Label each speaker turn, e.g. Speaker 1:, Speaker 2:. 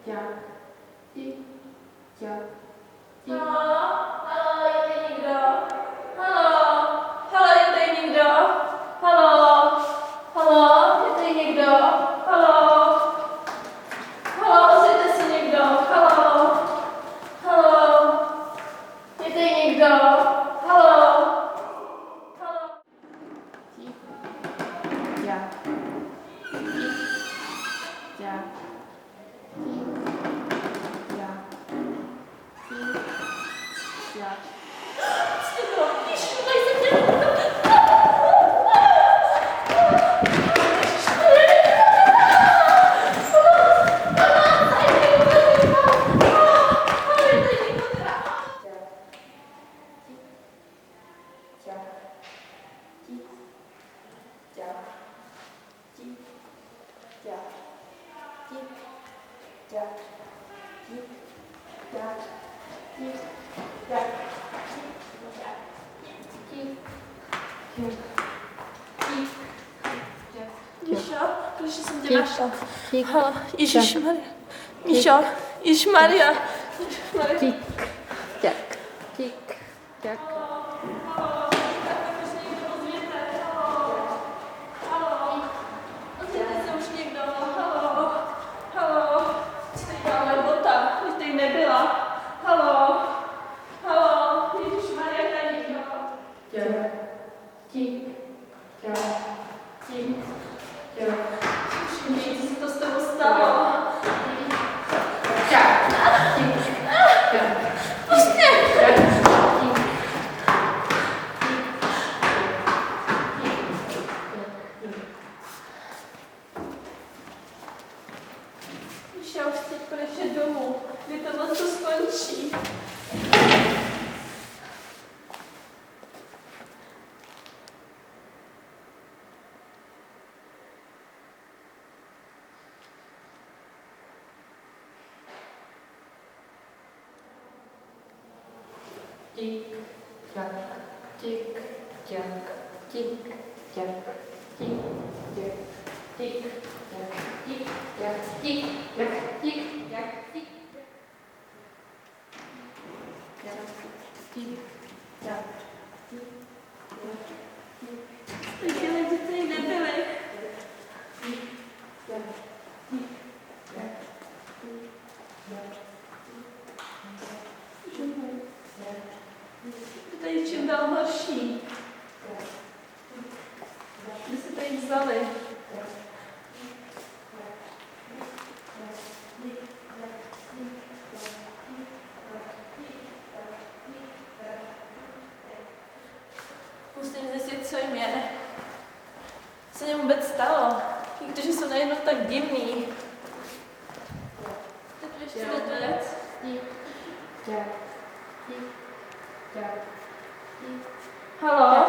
Speaker 1: ťak, tik, ťak, tik.
Speaker 2: Halo, halo, je tady někdo? Halo, halo, je tady někdo? Halo, halo, je tady někdo? Halo, halo, ozvěte se někdo? Halo, halo, je tady někdo? Halo, halo.
Speaker 1: Tik, ťak, tik, ťak, tik, ťak, tik, ťak.
Speaker 2: Co to bylo? Ježiš, tady jsem tě... Míšo, když jsem tě našla. Halo, Ježišmarja. Míšo, Ježišmarja.
Speaker 1: Tik, ťak, tik, ťak.
Speaker 2: Já už teď konečně domů, kdy tohle to skončí.
Speaker 1: Tik, ťak, tik, ťak, tik, ťak, tik, ťak, tik, ťak, tik, ťak, tik, ťak, tik, ťak, tik, ťak, tik, ťak, tik,
Speaker 2: Taky lidi tady nebyli.
Speaker 1: tik, ťak, tik, ťak, tik, ťak.
Speaker 2: Je tady čím dál horší. Kde se tady vzali? Musím zjistit, co jim je. Co se jim vůbec stalo? I kteří jsou najednou tak divný. Teď ještě nedvěc.
Speaker 1: Tik, ťak, tik, ťak, tik.
Speaker 2: Halo?